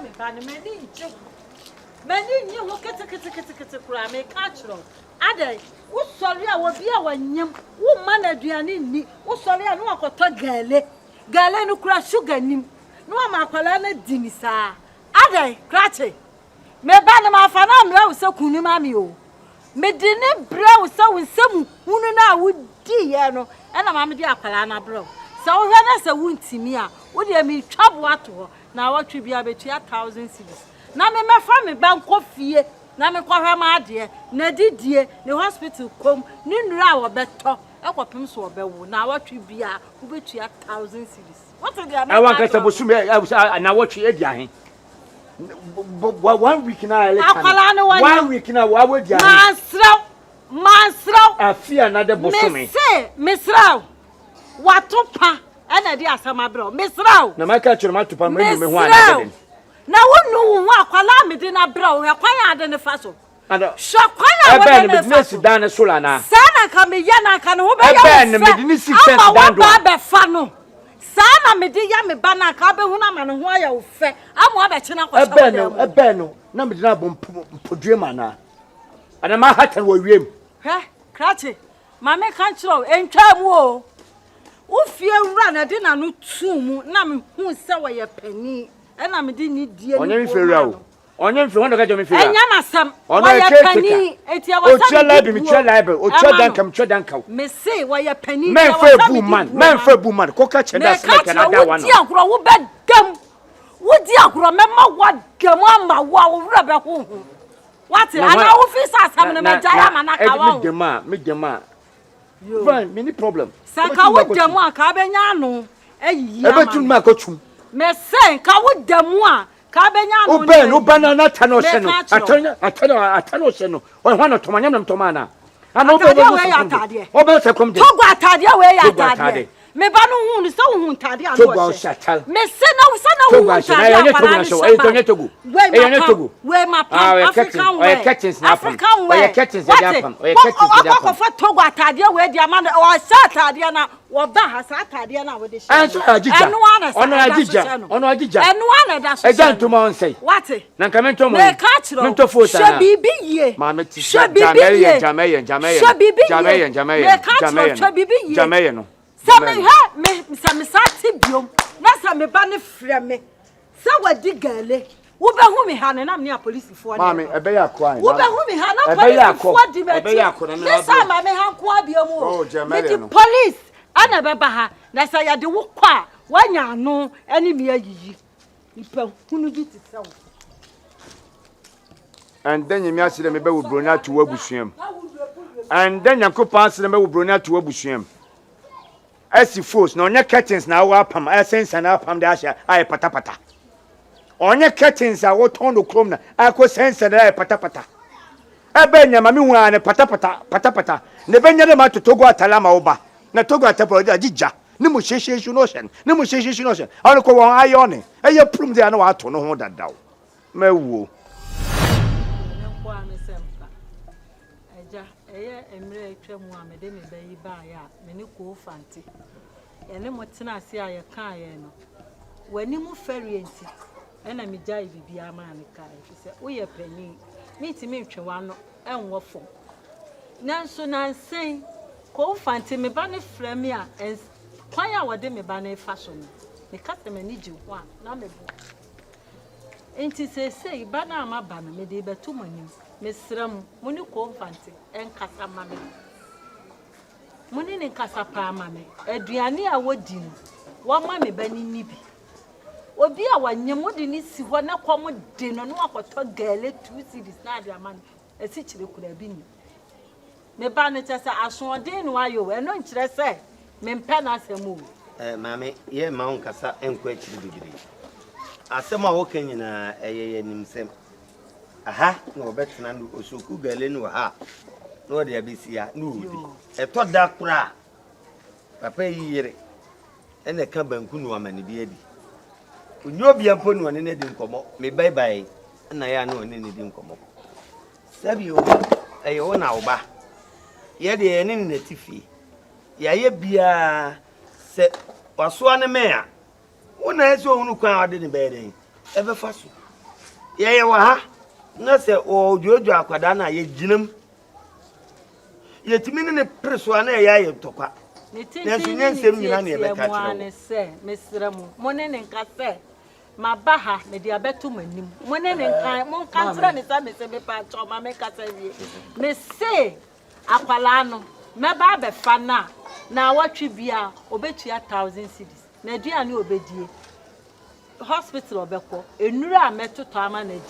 me ban many je. Many you look at a me catch roll. Ade, who sorry I will be our yam, who man a diani, who sorry I know a to gale. Gale no crash sugar nim. No makalana dinisa. Ade, cratchy. Me ban my fanam row so kunimamio. Me didn't brow so with some who now would dear, and a mamma dear Palana bro. So when I say wound to me, would you mean trouble at all? Now what should be a between 1,000 cities? Now me my family bank coffee, now me call her my dear, Neddy dear, the hospital come, noon hour better, I got him so better. Now what should be a between 1,000 cities? What are the I want to say, I now watch you again. 1 week now, 1 week now, what would you Mansrow, I fear another bosom. Say, Miss Row. What to pa? And I dear some bro, Miss Row. No, my catcher, my to pa me one. Now, one no one, Qualami dinner bro, a quiet than the faso. And shop quiet, business down a solana. Sana come yana can obey the Midnisi Fano. Sana media me banner, Cabahuna, and why you fair. I'm one at a beno, number Podrimana. And a Manhattan will rim. Eh, Cratchy, Mamma can't show, ain't time war. If you run, I didn't know 2 Nam who sell a penny, and I didn't dear on your inferior. On your front of me, and Yamasam, on a penny, 80 hours, or Chodanka, may say why a penny, man for a woman, cockatch, and that's like another one. Would bed gum. Would you remember what Gamma wow rubber home? What? I know if I have a diamond, make the man. Fine, many problem. Saka would demwa Cabenyano, a year to Macochum. May say, Kawood demwa, Cabenyano, Ben, no banana, Tanoseno, Atanoseno, or one of Tomanam Tomana. I know where or better come to Tadia way. Me banu hu so hu tade anu o se me se na so na hu tade apara so e to nyetogu we map African way curtains na pam we curtains dey pam we curtains dey pam for togu atade we dey ama o se atade na wo ba ha sa atade na we dey share enu agija enu ana da so ejanto ma on say what na nka mento mo mento fosa na she bibi ye ma meti jamaye no Sammy ha me some sati biom na some ba ne frɛ me sa wadi gale wo be hu me ha na me police fo na mama e be ya kwa wo be hu me ha na police fo di me me sa ma me ha kwa biom o me police ana be ba ha na sa ya de wo kwa wanya no ene me ayiyi ipa hunu bi ti sa wo and then you me asire me be wo bronya to wabusuam and then yakopa asire me wo bronya to wabusuam Esi force na onye curtains na wa pam sense na pam da sha ai patapata onye curtains a wo ton do krom na akọ sense na ai patapata ebe nyama mi hu ane patapata ne benya de ma totogo atala ma oba na togo atapro da jija ne mu sheshe no shen ne mu sheshe no shen awon ko won ayo ne eye prum de na wa to no ho dadaw mawuo Eye emre atwam a mede me bayi ba ya me ne ko fanti ene motena ase a ye kan ye no wani mu ferienti ena me jai bibia ma ne kai se wo ye pani miti me ntwe wa no enwo fo nanso nansen ko fanti me ba ne frɛ me a kwan a wode me ba ne fa so no me kata me ni ji ho a na me bo enti se ba na ma ba me de betu manim mesram muni ko fanti enkasa mame muni ne nkasa pa mame aduane a wodi no wo ma me bani ni bi obi a wanyem wodi ni si ho na kwom de no no akoto gale 2 cedis na ade ama no esi kire kura bi ni me ba ne chese asodin no ayo eno nkire se me mpa na asemu mame ye ma onkasa enko akiri bibiri asem a wo kanyina eyeye nimsem aha no betina no osoku gale no ha no de abisia no odi eto da kura papa yire ene ka banku no amane bi adi onyo bia mpo no ne di nkomo me bye bye na ya no ne di nkomo sabi o eye wo na oba ye de ene ne tifi ya ye bia se waso ane me a wo na eso hunu kwan ade ne be den ebe fa so Ye wa na se o jojo akwada na ye ginam. Ye timi ne preso na ye tokwa. Na so nyensem nyina na ye beka kire. Se mesra mu. Mo ne nka se mabaha me dia beto manim. Mo ne nka mo nka tra me sa me se me pa cho ma me ka sa wie. Me se akwala no me ba be fa na watwe bia obetua 1000 cedis. Na dua ne obedie. Hospital obekọ enura ametoto ama na di.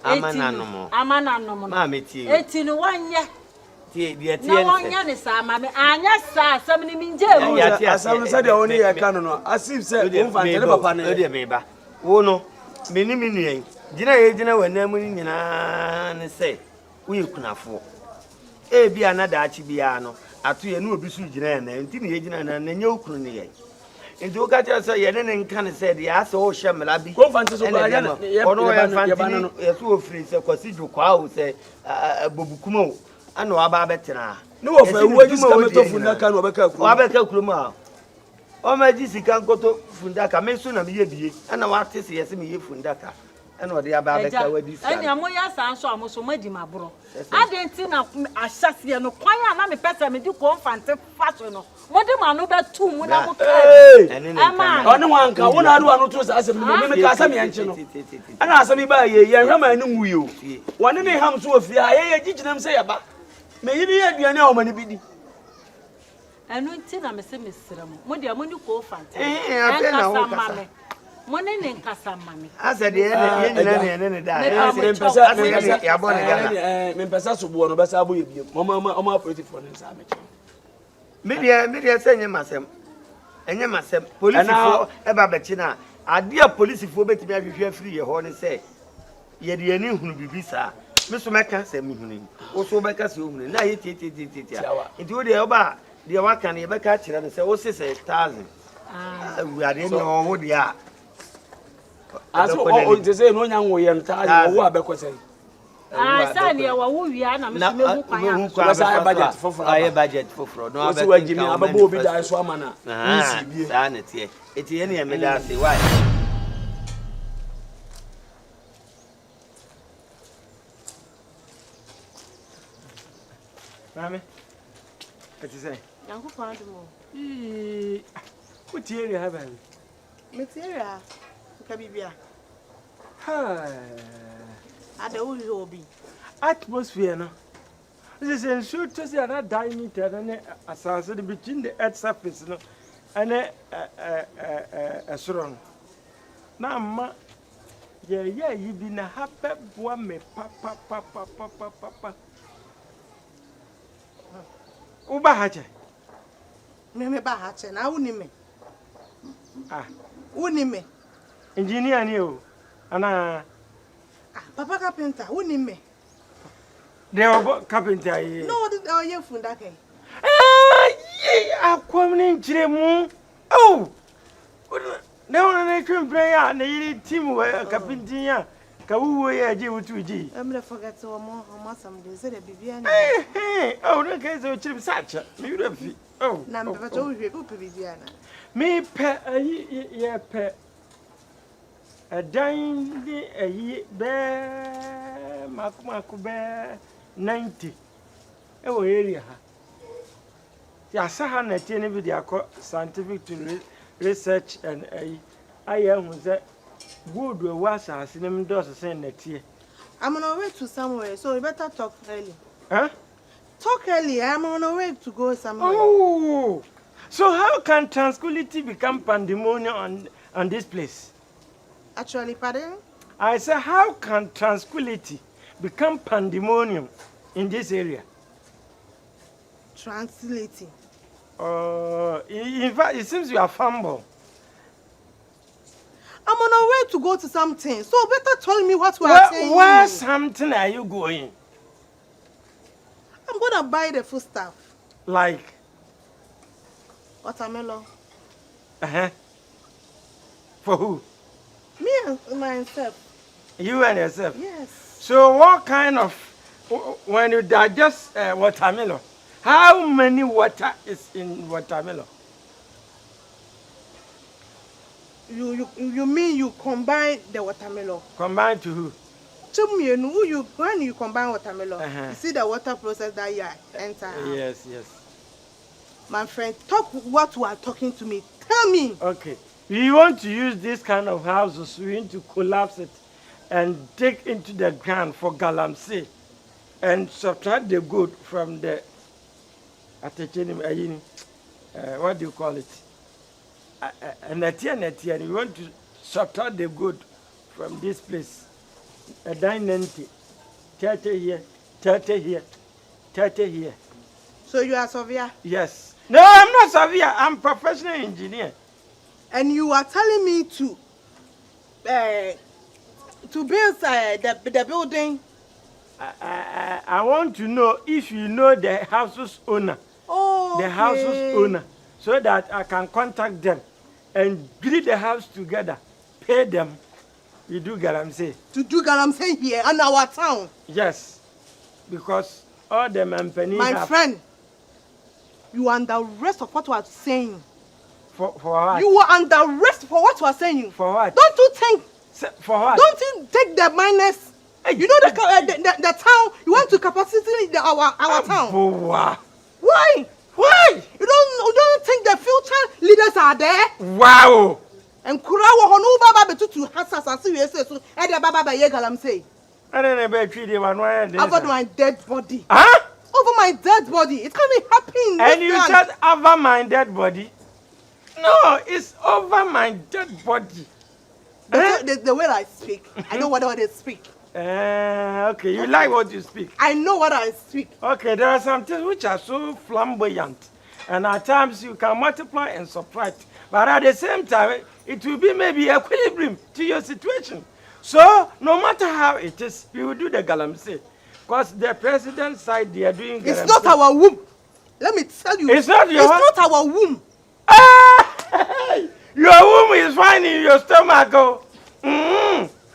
Amana no mo. Ma metie. Eti no wanye. Tie dia tie. Na wanye ne sa ama me anya sa asam ni minje mu. Asam se de oni ye ka no asif se o fa tele papa ne. De me ba. Wo no me ni me nuan. Gina ye gina wanam ni nyina ne se wo ye kunafo. E bia na da achi bia no ato ye no obi su gina ya na nti ne ye gina na nye okunu ne ye. Nti o ka tell say ye ne nka ne say de asa o hye mra bi. Ko fanti so ba ya na ye ba no ye so ofiri se kwasi dwokwa o se bobukuma o ana wa ba betena. Ne wo fa ewu agi sika meto fundaka no obeka kuro. Wa beka kuro ma. O ma ji sika nkoto fundaka me so na me ye bie ana wa tese ye se me ye fundaka. Ana o de aba beka wadi sika. Anya mo ya sa nso amoso madi mabro. Adenti na ahyase no kwan a na me pese me di confront fashion no. Mo de ma no be tu mu na mo ka. Oni wanka wona adu anu to sa asem me ka asem ya nche no. Ana asem ba ye hwa ma ni wuyo. Woni ne ham so ofia ye giginam se ya ba. Me yini ye aduane a o mani bidi. Anu nti na me se mesra mo. Mo de mo ni confront. Apena ho kasa. Mo ne nkasa mame. Asa de ye nyina ne da. Me pesa ya bo ne gana. Me pesa so bo no be sa bo ye biem. Mama operative ne sa me che. Media say nyemasem. Enyemasem. Police fo e ba be chi na. Ade a police fo betimi ahwehwe afiri ye ho ne say. Ye de ani hunu bibi sa. Me so meka say me hunu. Wo so beka say hunu. Na ye titi. Nti wo de oba de waka ne ye beka kire ne say wo se 1000. We are in wo de a. Aso o say no nya nwo ye nta wo abekọ say. Sani ya wa wia na me hu kwan. So say budget foforo. Aye budget foforo. No abekọ. So wa jimi ababo obi da so amana. Nsi bie. Sa na tie. Eti ye ne me da say why? Mami. Eti say. Yanku kwa dumo. What area have I? Material. Kabibia. Ha. Ada uri obi. Atmosphere no. This is shoot to see another diameter and assassin between the earth surface no and a strong. Now ma yeah you be na happy boy me papa. Uba hache. Me ba hache na uni me. Uni me. Engineer ni o. Ana Papa CAPENTA uni me. They were CAPENTA ye. No, the ye fundake. Akwamne njiremu. Oh. Na wona na twem prayer na yiri team we CAPENTA ya. Ka wuwo ye agi wutuji. I'm forget to mo some days the bibia na. Oh, no case o chiri sacha. Me wura fi. Oh. Na me ba to we bu bibia na. Me pe ayi ye pe. Dan di ayi be makumaku be 90. E wo area ha. Ya saha na tie ne bi dia ko scientific to research and ayi hu ze good we was asinem dos sen na tie. I'm on our way to somewhere, so we better talk early. Huh? Talk early. I'm on our way to go somewhere. Oh. So how can tranquility become pandemonium on this place? Actually, pardon? I say, how can tranquility become pandemonium in this area? Tranquility. In fact, it seems you are fumble. I'm on our way to go to something, so better tell me what we are saying. Where something are you going? I'm gonna buy the food stuff. Like? Watermelon. For who? Me and myself. You and yourself? Yes. So what kind of, when you digest watermelon, how many water is in watermelon? You mean you combine the watermelon? Combined to who? when you combine watermelon, you see the water process that you enter. Yes. My friend, talk what you are talking to me. Tell me. Okay. We want to use this kind of houses. We need to collapse it and dig into the ground for galamsey and subtract the good from the what do you call it? And we want to subtract the good from this place. A dynasty. 30 here, 30 here, 30 here. So you are surveyor? Yes. No, I'm not surveyor. I'm professional engineer. And you are telling me to build the building? I want to know if you know the house's owner. Oh, okay. The house's owner. So that I can contact them and build the house together. Pay them. We do galamsey. To do galamsey here in our town? Yes. Because all the companies My friend, you are under arrest of what you are saying. For what? You are under arrest for what you are saying. For what? Don't you think? For what? Don't you take the minus? Hey, you know the town. You want to capacity our town. Wow. Why? Why? You don't think the future leaders are there? Wow. And Kurawa honu baba betutu hasas asi we say so. E de baba ba ye galamsey. I don't know about you. Over my dead body. Huh? Over my dead body. It can't be happening. And you said over my dead body? No, it's over my dead body. The way I speak, I know what I speak. Okay, you like what you speak. I know what I speak. Okay, there are some things which are so flamboyant, and at times you can multiply and subtract, but at the same time, it will be maybe equilibrium to your situation. So, no matter how it is, we will do the galamsey. Because the president's side, they are doing galamsey. It's not our womb. Let me tell you. It's not your It's not our womb. Your womb is fine in your stomach. Oh.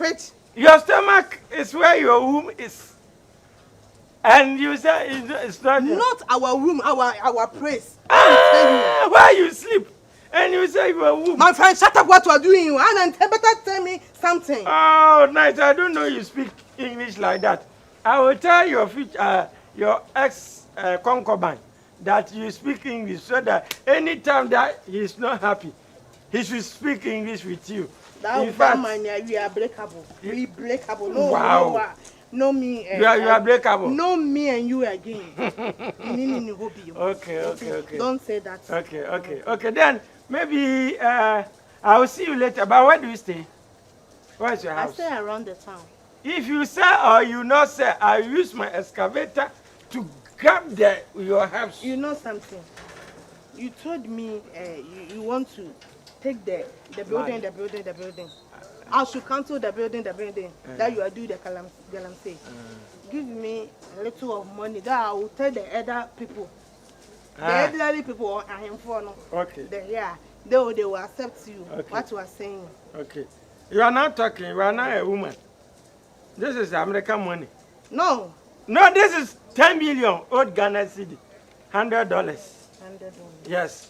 Wait. Your stomach is where your womb is. And you say it's not our womb, our praise. Where you sleep. And you say your womb. My friend, shut up what you are doing. And better tell me something. Oh, nice. I don't know you speak English like that. I will tell your ex-concubine that you speak English so that anytime that he is not happy, he should speak English with you. In fact, we are breakable. We breakable. No, wow. No me. You are breakable. No me and you again. Okay. Don't say that. Okay. Then maybe I will see you later. But where do you stay? Where's your house? I stay around the town. If you sell or you not sell, I use my excavator to grab your house. You know something? You told me you want to take the building. I should cancel the building. That you are doing the galamsey. Give me a little of money that I will tell the other people. The elderly people I am for no. Okay. They will accept you. Okay. What you are saying. Okay. You are not talking. You are not a woman. This is American money. No. No, this is 10 million old Ghana cedi. $100. $100. Yes.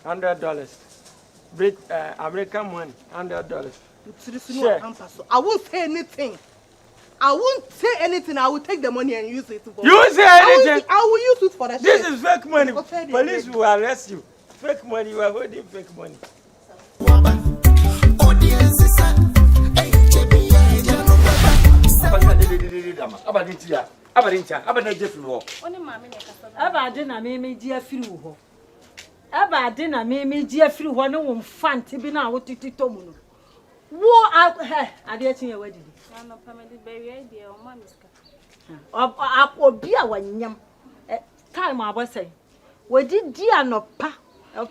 $100. American money. $100. Sure. I won't say anything. I will take the money and use it for. You say anything? I will use it for the. This is fake money. Police will arrest you. Fake money. You are holding fake money. Abadina mimi dia free ho ne wo mfante bi na wo titito mu no wo ade atin ye wadi no pamedi bewe dia o ma miska obi a wanyam time abosai wadi dia no pa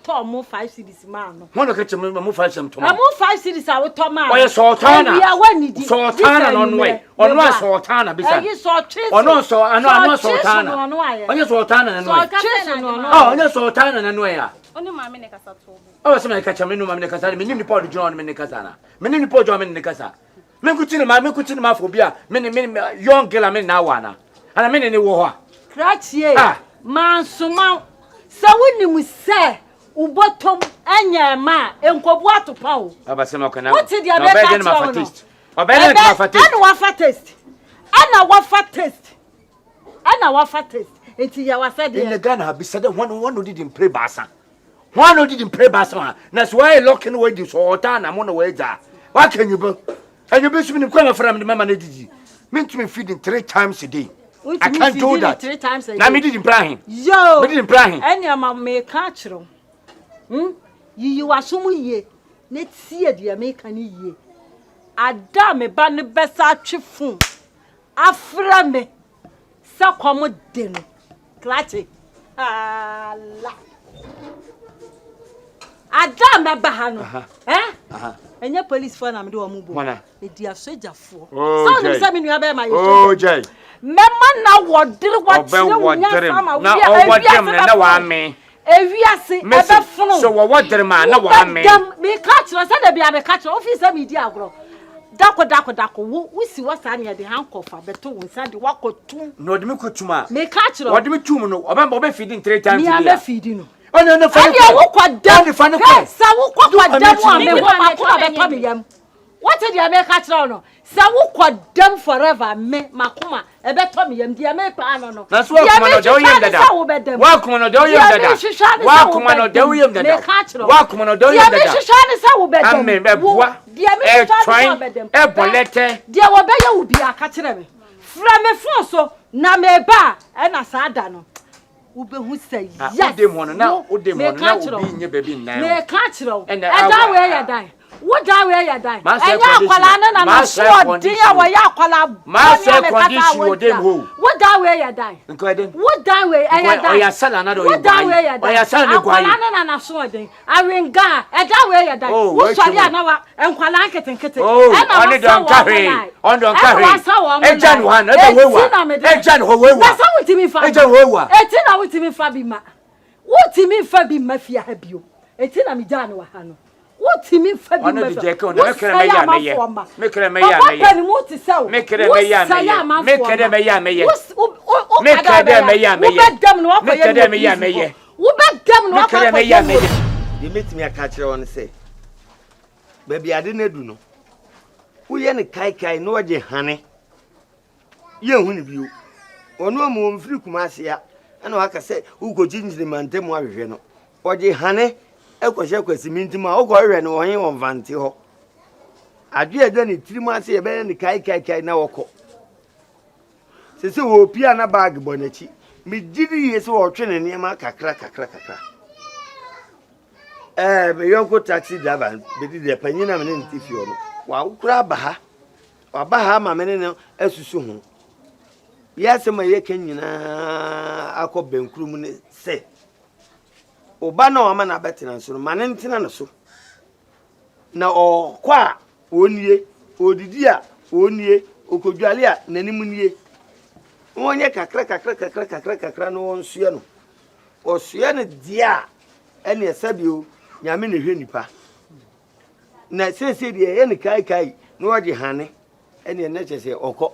to mo 5 cedis ma no mo no ka cheme mo 5 cedis to ma mo 5 cedis a wo to ma oye sultana sultana no no ono a sultana bisa ono so ano sultana onye sultana no onye sultana na no ya oni ma me ne kasa to o se me ka cheme no ma me ne kasa me ni po de jono me ne kasa na me ni po jono me ne kasa me kutini ma fo bia me young girl me na wana ana me ne wo ho a krachie mansuma sa woni mu se ubotom anya ma enkobu atopa o abasema kana what did you make obele ka fa taste ana wa fa taste enti ya wa said in the Ghana be said one didn't pray basa one didn't pray basa na so why locking way this or ta na mo na we ja what can you be and you be swimming kwa from the mama na didi me to me feeding 3 times a day. I can't do that 3 times a day. Na me didn't pray him. Yo. Me didn't pray him. Enya ma me ka kiro. You wasomu ye. Na tie de me ka ni ye. Ada me ba ne besa atwefun. Afra me. Sa komo de no. Klache. Ala. Ada me ba ha no. Enya police for na me do omu bo. E dia soja fo. So no se me nua be ma ye. Oh jay. Mema na wodere wakyere wonya sama na owodere me na wa me ewiase ebe funu so wodere ma na wa me me ka kire se da bia me ka kire office me di agro dako wo si wasa ne de hankofa beto wo nsa de wakotum no de me kotuma me ka kire wo de me tum no obe feeding 3 times a day me feeding no no fa no wo kwadam sa wo kwadam wa me wo makoma beto me yam what did you make catch no? Say wo kwadam forever me makoma e beto me yam dia me pa no. Na so akoma no de wo yam dada. Wa akoma no de wo yam dada. Wa akoma no de wo yam dada. Wa akoma no de wo yam dada. Dia me hwehwa ne sa wo bedam. Amen be boa. Dia me hwehwa ne sa wo bedam. E bolete. Dia wo be ya wo bia ka kire me. Fra me fon so na me ba e na sa da no. Wo be hu say yes. Ode mo no na obi nye baby nnan. Me ka kire. E da we ya dan. What da we ya dan? Enya akwala na na so din ya wo ya akwala. Ma se condition wo dem ho. What da we ya dan? What da we ya dan? Oya sala na do What da we ya dan? Oya sala ni gwa. Akwala na so din. Awenga e da we ya dan. Wo sori ana wa enkwala nketenkete. Oni don kahe. On don kahe. Ejan wa na do wewa. Ejan ho wewa. Na so wutimi fa. Ejan wewa. Eti na wutimi fa bi ma. Wutimi fa bi ma fia ha bio. Eti na mi jana wa ha no. Wotimi fa bi me jeke on me kere me ya me ye me kere me ya me ye me kere me ya me ye me kere me ya me ye me kere me ya me ye me kere me ya me ye wo bedam no akwa me ya me ye ye metimi aka kire won se baby ade na du no wo ye ne kai no oje hane ye hu ne biu ono amu mfiri kumase ya na waka se wo go jinjiri mantemu ahwehwe no oje hane ekwohye kwasi mintima ogorwe ne wohin won vanti ho adwe ade ne tirimu ase ye be ne kai na woko sese wo pia na bag bonachi mi gidi yese wo twene ne ma kakra me yonko taxi driver be di de panyina me ne ntifio no wa ukura ba ha ma me ne asusu ho yase ma ye kanyina akobenkuru mu ne se oba na o ma na betina nso ma ne ntina no so na o kwa onie odidi a onie okodwale a nanim nie wonye kakra no wonsuye no osuye ne dia ene esabio nyame ne hwe nipa na sese de ye ne kai no oje hane ene ne chese okọ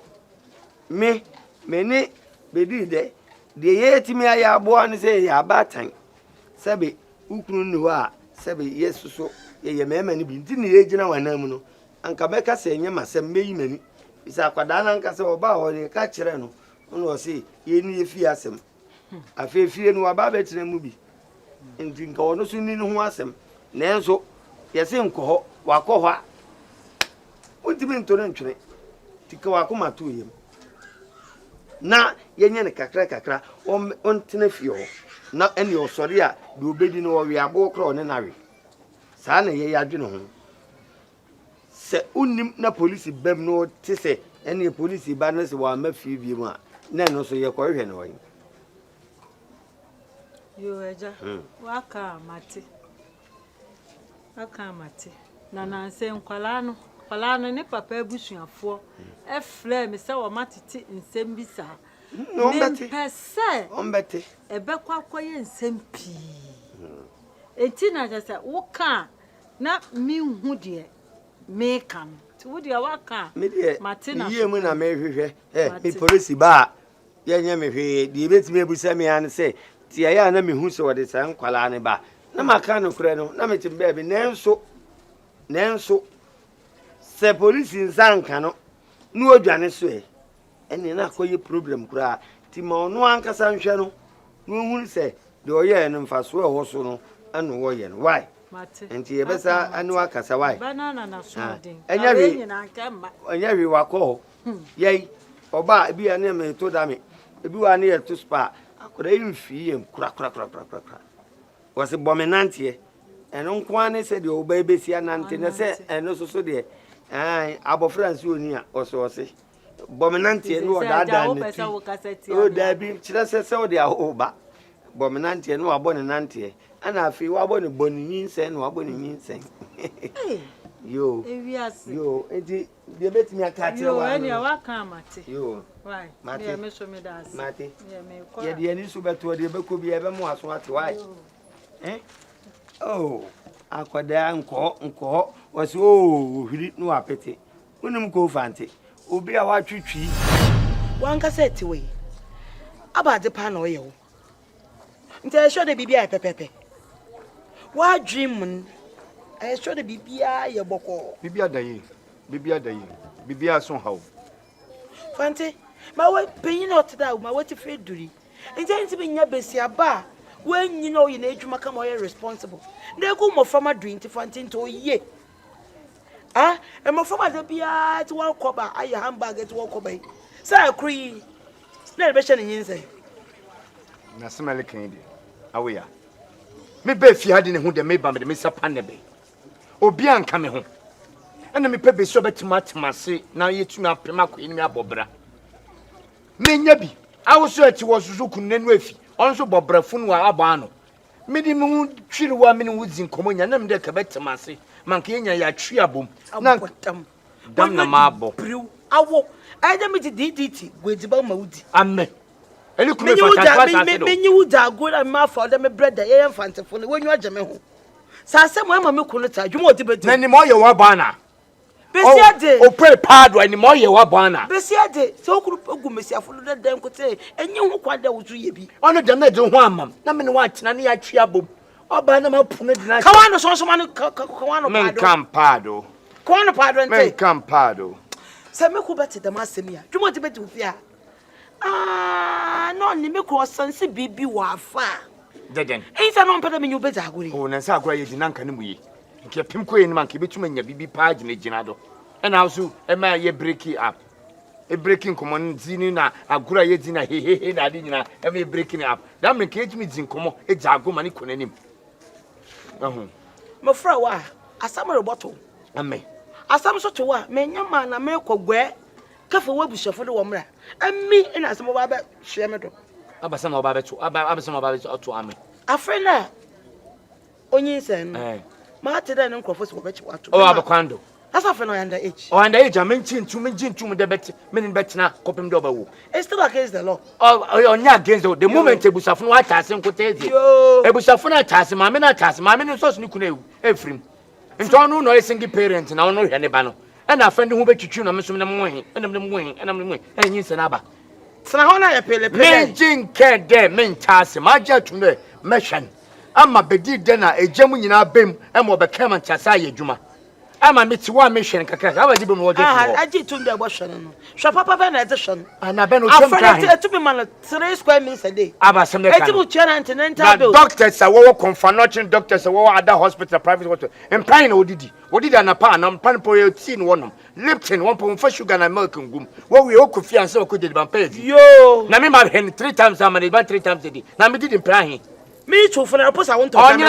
me ni bedi de ye timi aya abo an se ya batan sabe ukunu ni wa sabe yesuso ye mema ni bi ntini ye gina wanam no anka beka se enye masem meyi mani isa kwada na anka se oba ho ye ka kire no no o se ye ni ye fi asem afefie no aba ba kire mu bi nti nka ono so ni ho asem na enso ye se nko wakọ ho untimi ntore ntwene tika wakoma to yem na yenye ne kakra on tena fio na ene osori a de obedi no wi abo kro ne nawe sa na ye yadwene ho se unim na police bem no te se ene police ba na se wa mafie bi mu a na no so ye ko hwe ne won yo eja waka mate na na se nkwala no ne papa abusuafo efre me se wo matete nsem bi sa no mbete ombete ebekwa akoye nsem pi enti na jasa wo ka na mi hu de me kan ti wo de waka mate na ye mu na me hwehwe mi police ba ye nya me hwe de betimi abusa me an se ti ya na me hu se wo de san kwala ne ba na maka no kure no na me tim ba bi nenso se police nsanka no no odwane so e ene na akoye problem kura ti ma ono ankasa nhwe no no hu se de oye no mfaso e ho so no anu wo ye no why enti ye besa anu akasa why banana na so den enya wi wako yei oba bi ya na me to da me ebi wa na ye to spa akoda yimfi ye kura wase bomenante eno nko ane se de oba ebesi anante na se eno so de abofra nsi oni a ose bomenante no oda ne o da bi kire se o de ahoba bomenante no abone nante ana afi wa abone boninyin se no abone nyin se yo enti de betimi akati wa yo eni wa kan mate yo why me me so me das mate ye de ani so beto de beko bi ebe mo aso ate why oh akwada nko wasi hiri no apete unum ko fante obi a watwitwi wan ka seti we abade pa na oye wo nte sho de bibia pepepe wa dream sho de bibia ye boko bibia dayi bibia so hawo fante ma we penyin otida ma we ti fe duri nti bi nya besia ba when you know you need to make more responsible. They go more from a drink to fantin to ye. Ah, and more from a debia to walk over, I hamburger to walk away. Sir, cree. Never mentioning you say. Nasamali Candy. Away. Maybe if you had in who they made by the Mr. Panebe. Obian coming home. And me pebe so bet matmasi, now you to my primaco in your bobra. Menyabi, I was sure it was Zukun Nenwefi. Also bobrafun wa abano medi mu twiri wa meni wuzin komonya na mde kabet mase manke nya ya twiabom na dam na mabo priu awo aida meti DDT gwediba maudi amen eli kume fata menyi wuda go na ma for dem brother ye mfantefo ne wonyu ageme ho sase mo ama me kunu ta dwuma odi bedu na ni mo ye wa bana besiade o pray pad wa ni mo ye wa bana besiade so kuru ogu mesiafo no dem kote enye ho kwada wuzu ye bi ono dem na de ho amam na me ne wa tena ne ya twiabom oba na mapu na dina kawano so ma no kawano pado men campado kawano pado ente men campado se me ku beti dem asemi a dwuma odi bedu fia no ni me ko sanse bibi wa afa deden ensa no mpeda me nyu beza agori o na sa agora ye di nanka ne mu ye nke pim ko ye ni man ke betuma nya bibi page na gina do and also e ma ye break it up e breaking common zini na agura ye zina he na adi nyina e ma breaking up that mean ke etumi zin komo e jago mani konanim mo fra wa asam roboto amen asam so to wa me nyama na me kogwe kafa wabushafo de wo mra ammi ina asam ba ba hye me do abasama ba beto abasama ba beto to amen afrena onyin sen ma tede ne nkrofo se wo bechi wato oh abakwando asa afrena under age oh under age amen chintu de bet menin betina kopim de obawo it's still against the law oh onya against the moment ebusafo no atase nkotezi ebusafo no atase ma me na atase ma me no so ni kuna efrim ntonu no single parent na ono hwe ne ba no e na afende ho betwitwi na mesom ne mohe enam ne mohe enyin se na ba sana ho na ya pele men jinke de men tase ma ja tume mehwan ama bedi de na ejam nyina bem e mo be kema ntasa ye dwuma ama meti wa mehwen kakra aba di bem wo je ah aji tunde bo hwen no hwa papa be na ze hwen ana be no tem kan to be man 3 square meters a day aba sem de kan etibu chena antenatal bill doctors are wo confrontation doctors are wo other hospital private hospital en plan na odidi na pa na pan po ye tea no wonom lipton won po fa sugar na milk ngum wo we okofi anse okodi ban pay yo na me ma hen 3 times a man 3 times a day na me did plan he me chofu na posa won to me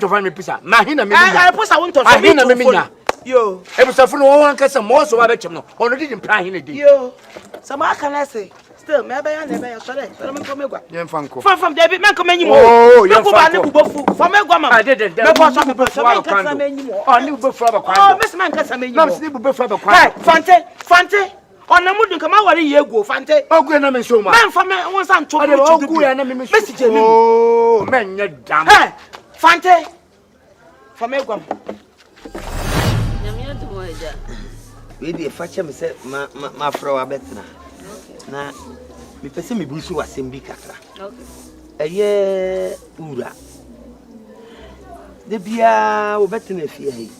chofu me pisa ma hin na me nya posa won to me na me nya yo ebusafo no won kasa mo so wa bechem no ono did plan he na dey yo sama kana say still me be ya na be ya sore me ko megwa ye mfanko from there me ko menyimo oh ye mfanko ba ne bubofu for megwa ma me ko so me kasa menyimo oh ni bubofu abakwan oh me se man kasa menyimo na se bubofu abakwan hey fante ona mudu kama wari yego fante ogu na me show ma man fa me won san to me ogu ya na me message me oh men nye dam hey fante fa megwa nyamia dumo eja we dey fache me se ma fra wa betna na me pese me busu wasem bi kakra eye ura de bia wo betna fie hi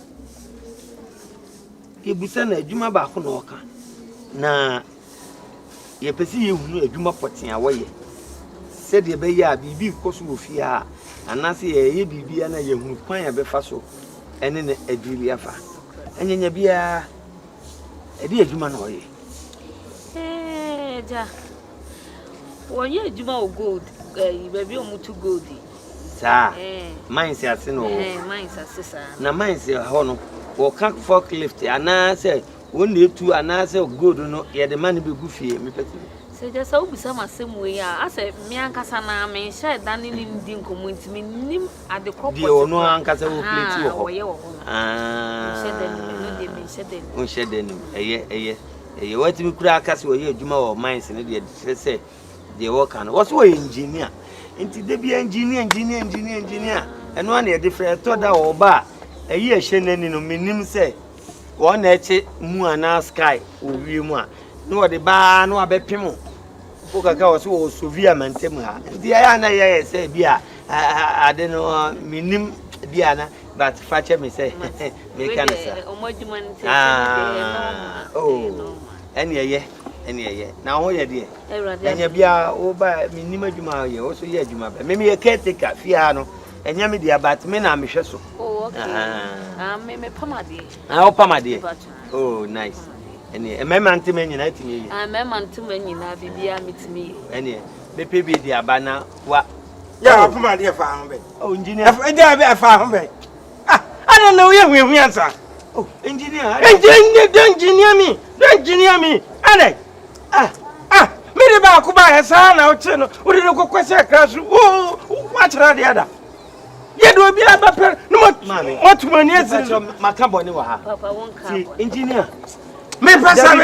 yebusa na adwuma ba ko na oka na ye pesi ye hunu adwuma poten a woye se de be ya bibi koso ofie a anase ye bibi na ye hunu kwan ya be fa so ene na adwiri afa anyanya bia e de adwuma na oye ja wonye adwuma o gold baby o mutu gold sa mines ase no mines ase sa na mines ho no wo ka forklift ana se won etu ana se gold no ye de man be gufie me peti se je sa obisa masem we a ase me ankasa na me hye dan ni ndi nkomo ntimi nim ade kropot die ono ankasa wo plate wo wo ye wo hye dan ni no de me hye dan o hye dan eye watimi kura akase wo ye adwuma wo mines ne de se de wo kan wo so wo engineer nti de bi engineer eno an e different to da wo ba eyi ehye nani no menim se wo na eche mu ana sky o wie mu a no wo de ba no abepem o kaka wo so wo sovia mantem ha nti ya na ye se bi a ade no menim bi ana but fache me say me kan sa omodwuma nti ene ye na ho ye de enya bia wo ba menim adwuma ye wo so ye adwuma ba me ye caretaker fia no enya me dia but me na mehwe so okay me pamade o pamade oh nice ene mema ntime nyina timi ye mema ntime nyina bibia metimi ene be pebi dia ba na wa ya pamade fa ho be oh engineer fa ho be ana na we hu ansa oh engineer me ana me de ba ko ba hesa na o che no o de ko kwese krasu wa chira de ada ye do bi aba per no motumani ezi maka boni wa ha papa won ka engineer me pesa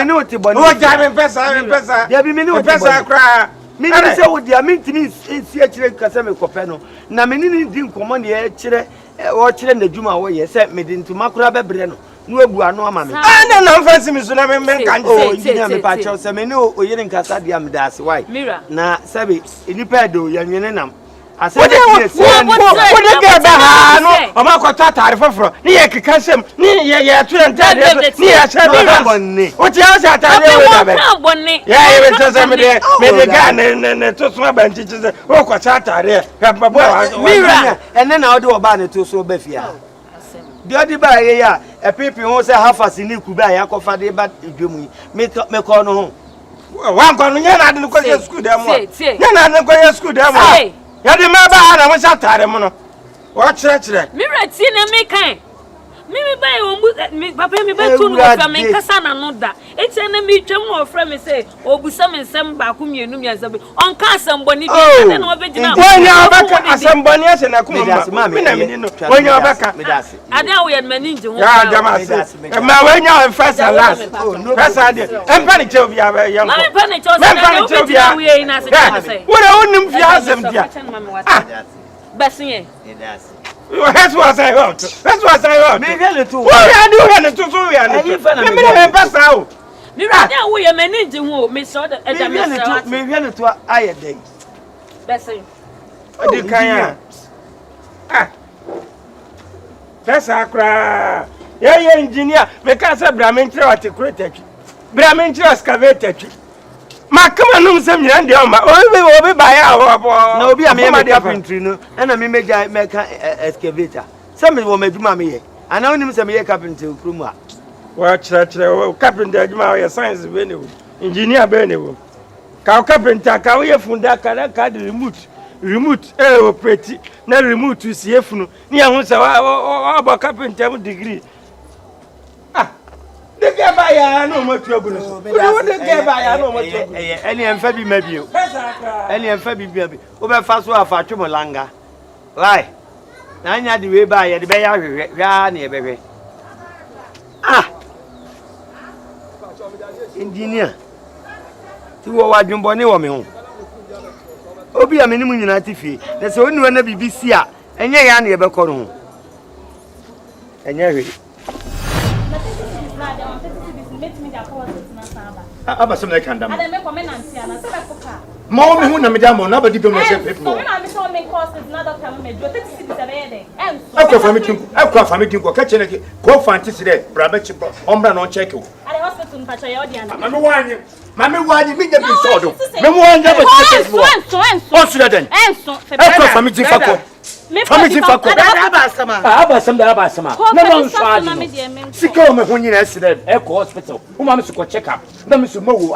me oti boni o ja me pesa dia bi me ni oti pesa kra me ni se wo dia me ntimi si akire kasa me kope no na me ni di nkomo ne e kire o kire na dwuma wo ye se me di ntuma kura bebre no no abu ano ama me ana na mfansi mi so na me kan o engineer me pa che se me ni o yire nkasa dia me da se why na sabe enipa do ya nwene nam ase de se wo de ga ba ha no o ma ko ta tare foforo ni ye kika sem ni ye tuya ntade ni ye se do bonni o ti a se tare we da be ya ye be se me de ga ne to so ba nti se o ko ta tare ga babo mira ene na o de oba ne to so ba fia de odi ba ye ya e pipi ho se half ni ku ba ya ko fa de ba dwemu me ko no ho wa ko no nya na de ko ye school dem mo nya na de ko ye school dem mo ya de ma ba na mo sa tare mo no wa kire mira ti na me kan me ba e papa me ba tu no fa me kasa na no da eti na me twam ho fra me say obusa me nsem ba ko mienu mi azabe on ka asem boni bi na obegina wonya obeka asem boni ase na kuma me na me no wonya obeka ade a wo ye mani nje ho ya jama se ma wonya first and last first and empa ni che obi aba ye ma empa ni che obi aba we ye na se say wo na wonnim fi asem dia basinye That's what I want. That's what I want. me really too what are you doing to so we are me pass out me ra dia wo ye mani nje ho me so da eja me so me really too aye dey basin odi kan pesa akra ye engineer me ka say bramentre articulate bramentre excavator ma kama num sem nyina de o ma obi ba ya ho na obi a me carpentry no na me meja me ka excavator se me wo maduma me ye ana onim se me ye carpentry krum a wa chira carpenter aduma o ye science be ne wo engineer be ne wo ka carpenter ka wo ye funda ka de remote operate na remote si efunu ni ehun se wa ba carpenter degree de ge ba ya no mo tu agu no so de ge ba ya no mo tu agu eni enfa bi mabio eni enfa bi bi o be fa so afa twemo langa why na anya de we ba ye de be ya hwehwe hwa na ye be hwe engineer ti wo wa dwumbo ne wo me ho obi a me ni mu nyina tifie na se onu na BBC a enye ya na ye be kọ no enye hwe aba some like kanda Ada me comment anti ana se be koka. Ma o me hu na me da mo na ba di be mo se people. Me na me so me hospital na doctor me do 30 cities na yede enso akwa family ko ka chene ko fanti sire brabe chi ombra no check o ale hospital mpacho ye odi ana mame wanyi mi nya bi so do me mo anya ba check mo enso den enso akwa family fako family fako aba sama na no so adi sika o me ho nyina sire e ko hospital o ma me so ko check up na me so mawo